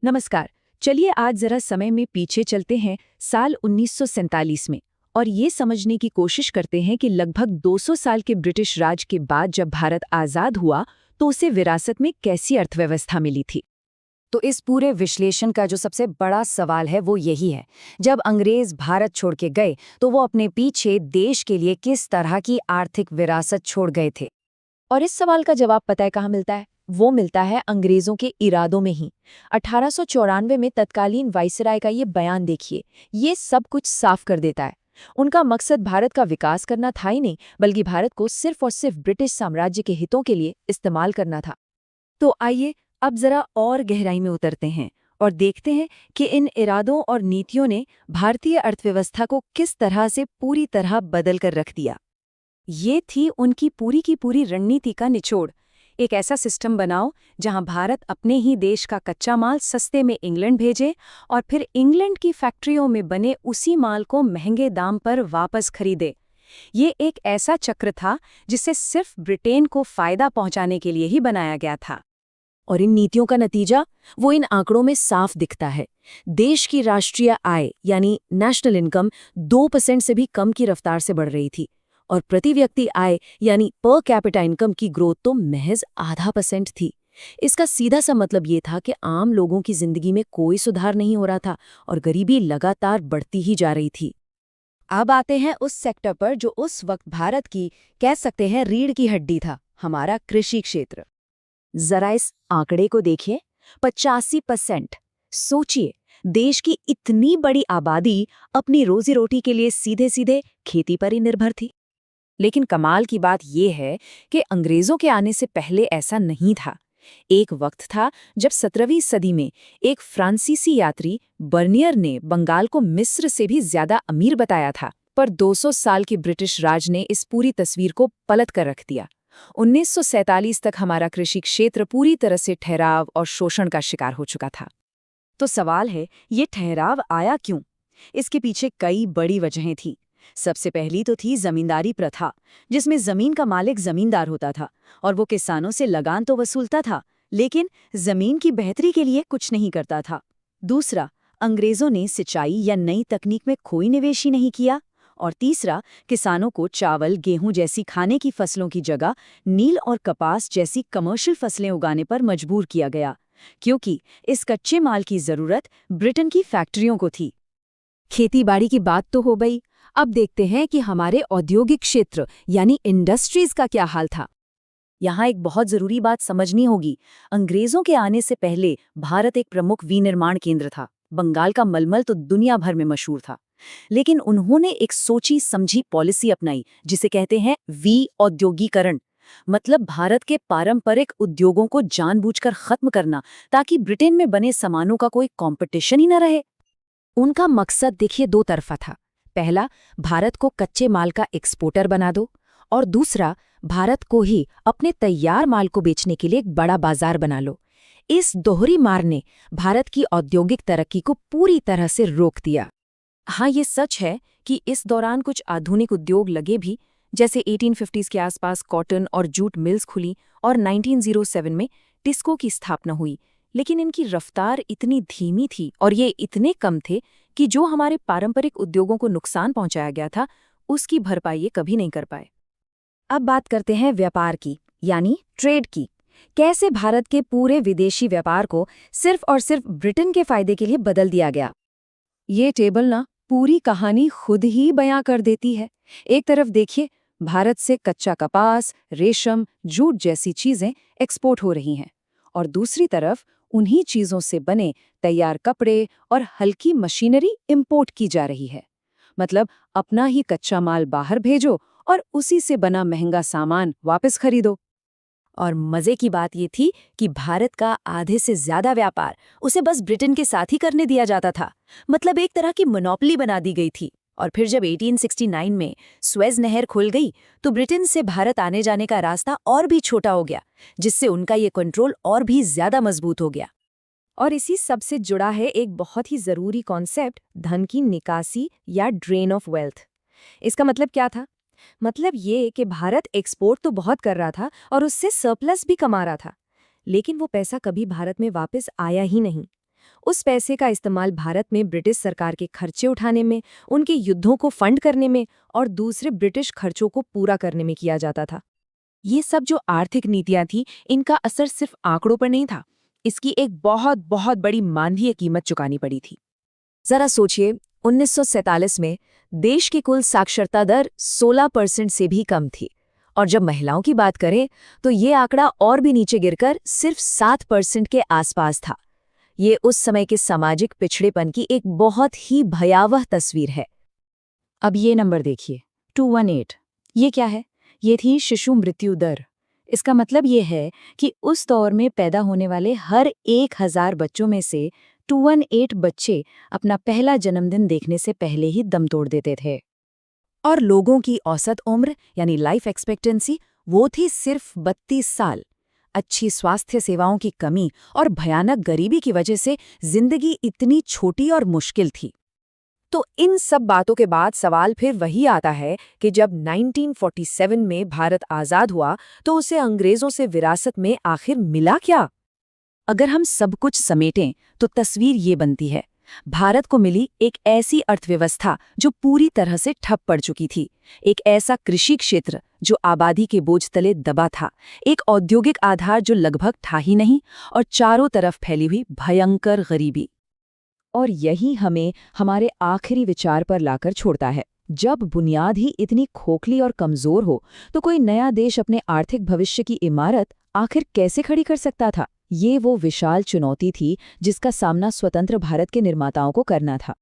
नमस्कार। चलिए आज जरा समय में पीछे चलते हैं साल 1947 में और ये समझने की कोशिश करते हैं कि लगभग 200 साल के ब्रिटिश राज के बाद जब भारत आज़ाद हुआ तो उसे विरासत में कैसी अर्थव्यवस्था मिली थी। तो इस पूरे विश्लेषण का जो सबसे बड़ा सवाल है वो यही है, जब अंग्रेज भारत छोड़ के गए तो वो अपने पीछे देश के लिए किस तरह की आर्थिक विरासत छोड़ गए थे। और इस सवाल का जवाब पता है कहाँ मिलता है? वो मिलता है अंग्रेजों के इरादों में ही। 1894 में तत्कालीन वाइसराय का ये बयान देखिए, ये सब कुछ साफ कर देता है। उनका मकसद भारत का विकास करना था ही नहीं, बल्कि भारत को सिर्फ और सिर्फ ब्रिटिश साम्राज्य के हितों के लिए इस्तेमाल करना था। तो आइए अब जरा और गहराई में उतरते हैं और देखते हैं कि इन इरादों और नीतियों ने भारतीय अर्थव्यवस्था को किस तरह से पूरी तरह बदल कर रख दिया। ये थी उनकी पूरी की पूरी रणनीति का निचोड़। एक ऐसा सिस्टम बनाओ जहां भारत अपने ही देश का कच्चा माल सस्ते में इंग्लैंड भेजे और फिर इंग्लैंड की फैक्ट्रियों में बने उसी माल को महंगे दाम पर वापस खरीदे। ये एक ऐसा चक्र था जिसे सिर्फ ब्रिटेन को फायदा पहुंचाने के लिए ही बनाया गया था। और इन नीतियों का नतीजा वो इन आंकड़ों में साफ दिखता है। देश की राष्ट्रीय आय यानी नेशनल इनकम 2% से भी कम की रफ्तार से बढ़ रही थी और प्रति व्यक्ति आय यानी पर कैपिटा इनकम की ग्रोथ तो महज 0.5% थी। इसका सीधा सा मतलब ये था कि आम लोगों की जिंदगी में कोई सुधार नहीं हो रहा था और गरीबी लगातार बढ़ती ही जा रही थी। अब आते हैं उस सेक्टर पर जो उस वक्त भारत की कह सकते हैं रीढ़ की हड्डी था, हमारा कृषि क्षेत्र। जरा इस आंकड़े को देखिए, 85%। सोचिए, देश की इतनी बड़ी आबादी अपनी रोजी रोटी के लिए सीधे सीधे खेती पर ही निर्भर थी। लेकिन कमाल की बात यह है कि अंग्रेजों के आने से पहले ऐसा नहीं था। एक वक्त था जब 17वीं सदी में एक फ्रांसीसी यात्री बर्नियर ने बंगाल को मिस्र से भी ज्यादा अमीर बताया था, पर 200 साल की ब्रिटिश राज ने इस पूरी तस्वीर को पलट कर रख दिया। 1947 तक हमारा कृषि क्षेत्र पूरी तरह से ठहराव और शोषण का शिकार हो चुका था। तो सवाल है, ये ठहराव आया क्यों? इसके पीछे कई बड़ी वजहें थीं। सबसे पहली तो थी जमींदारी प्रथा, जिसमें जमीन का मालिक जमींदार होता था और वो किसानों से लगान तो वसूलता था, लेकिन जमीन की बेहतरी के लिए कुछ नहीं करता था। दूसरा, अंग्रेजों ने सिंचाई या नई तकनीक में कोई निवेश ही नहीं किया। और तीसरा, किसानों को चावल, गेहूं जैसी खाने की फसलों की जगह नील और कपास जैसी कमर्शियल फसलें उगाने पर मजबूर किया गया, क्योंकि इस कच्चे माल की जरूरत ब्रिटेन की फैक्ट्रियों को थी। खेती-बाड़ी की बात तो हो गई, अब देखते हैं कि हमारे औद्योगिक क्षेत्र यानी इंडस्ट्रीज का क्या हाल था। यहाँ एक बहुत जरूरी बात समझनी होगी। अंग्रेजों के आने से पहले भारत एक प्रमुख विनिर्माण केंद्र था। बंगाल का मलमल तो दुनिया भर में मशहूर था। लेकिन उन्होंने एक सोची समझी पॉलिसी अपनाई जिसे कहते हैं औद्योगीकरण। मतलब भारत के पारंपरिक उद्योगों को जानबूझकर खत्म करना, ताकि ब्रिटेन में बने सामानों का कोई कंपटीशन ही न रहे। उनका मकसद देखिए दो तरफा था। पहला, भारत को कच्चे माल का एक्सपोर्टर बना दो, और दूसरा, भारत को ही अपने तैयार माल को बेचने के लिए एक बड़ा बाजार बना लो। इस दोहरी मार ने भारत की औद्योगिक तरक्की को पूरी तरह से रोक दिया। हाँ, ये सच है कि इस दौरान कुछ आधुनिक उद्योग लगे भी, जैसे 1850s के आसपास कॉटन और जूट मिल्स खुली और 1907 में टिस्को की स्थापना हुई, लेकिन इनकी रफ्तार इतनी धीमी थी और ये इतने कम थे कि जो हमारे पारंपरिक उद्योगों को नुकसान पहुंचाया गया था, उसकी भरपाई ये कभी नहीं कर पाए। अब बात करते हैं व्यापार की, यानी ट्रेड की। कैसे भारत के पूरे विदेशी व्यापार को सिर्फ और सिर्फ ब्रिटेन के फायदे के लिए बदल दिया गया। ये टेबल ना पूरी कहानी खुद ही बयां कर देती है। एक तरफ देखिए, भारत से कच्चा कपास, रेशम, जूट जैसी चीजें एक्सपोर्ट हो रही हैं, और दूसरी तरफ उन्हीं चीजों से बने तैयार कपड़े और हल्की मशीनरी इंपोर्ट की जा रही है। मतलब अपना ही कच्चा माल बाहर भेजो और उसी से बना महंगा सामान वापस खरीदो। और मजे की बात ये थी कि भारत का आधे से ज्यादा व्यापार उसे बस ब्रिटेन के साथ ही करने दिया जाता था। मतलब एक तरह की मोनोपोली बना दी गई थी। और फिर जब 1869 में स्वेज नहर खुल गई तो ब्रिटेन से भारत आने जाने का रास्ता और भी छोटा हो गया, जिससे उनका ये कंट्रोल और भी ज्यादा मजबूत हो गया। और इसी सब से जुड़ा है एक बहुत ही जरूरी कॉन्सेप्ट, धन की निकासी या ड्रेन ऑफ वेल्थ। इसका मतलब क्या था? मतलब ये कि भारत एक्सपोर्ट तो बहुत कर रहा था और उससे सरप्लस भी कमा रहा था, लेकिन वो पैसा कभी भारत में वापस आया ही नहीं। उस पैसे का इस्तेमाल भारत में ब्रिटिश सरकार के खर्चे उठाने में, उनके युद्धों को फंड करने में और दूसरे ब्रिटिश खर्चों को पूरा करने में किया जाता था। ये सब जो आर्थिक नीतियां थी, इनका असर सिर्फ आंकड़ों पर नहीं था, इसकी एक बहुत बहुत बड़ी मानवीय कीमत चुकानी पड़ी थी। जरा सोचिए, 1947 में देश की कुल साक्षरता दर 16% से भी कम थी, और जब महिलाओं की बात करें तो ये आंकड़ा और भी नीचे गिरकर सिर्फ 7% के आसपास था। ये उस समय के सामाजिक पिछड़ेपन की एक बहुत ही भयावह तस्वीर है। अब ये नंबर देखिए, 218। ये क्या है? ये थी शिशु मृत्यु दर। इसका मतलब ये है कि उस दौर में पैदा होने वाले हर 1000 बच्चों में से 218 बच्चे अपना पहला जन्मदिन देखने से पहले ही दम तोड़ देते थे। और लोगों की औसत उम्र यानी लाइफ एक्सपेक्टेंसी वो थी सिर्फ 32 साल। अच्छी स्वास्थ्य सेवाओं की कमी और भयानक गरीबी की वजह से जिंदगी इतनी छोटी और मुश्किल थी। तो इन सब बातों के बाद सवाल फिर वही आता है कि जब 1947 में भारत आज़ाद हुआ तो उसे अंग्रेज़ों से विरासत में आखिर मिला क्या? अगर हम सब कुछ समेटें तो तस्वीर ये बनती है। भारत को मिली एक ऐसी अर्थव्यवस्था जो पूरी तरह से ठप पड़ चुकी थी, एक ऐसा कृषि क्षेत्र जो आबादी के बोझ तले दबा था, एक औद्योगिक आधार जो लगभग था ही नहीं, और चारों तरफ फैली हुई भयंकर गरीबी। और यही हमें हमारे आखिरी विचार पर लाकर छोड़ता है। जब बुनियाद ही इतनी खोखली और कमजोर हो तो कोई नया देश अपने आर्थिक भविष्य की इमारत आखिर कैसे खड़ी कर सकता था? ये वो विशाल चुनौती थी जिसका सामना स्वतंत्र भारत के निर्माताओं को करना था।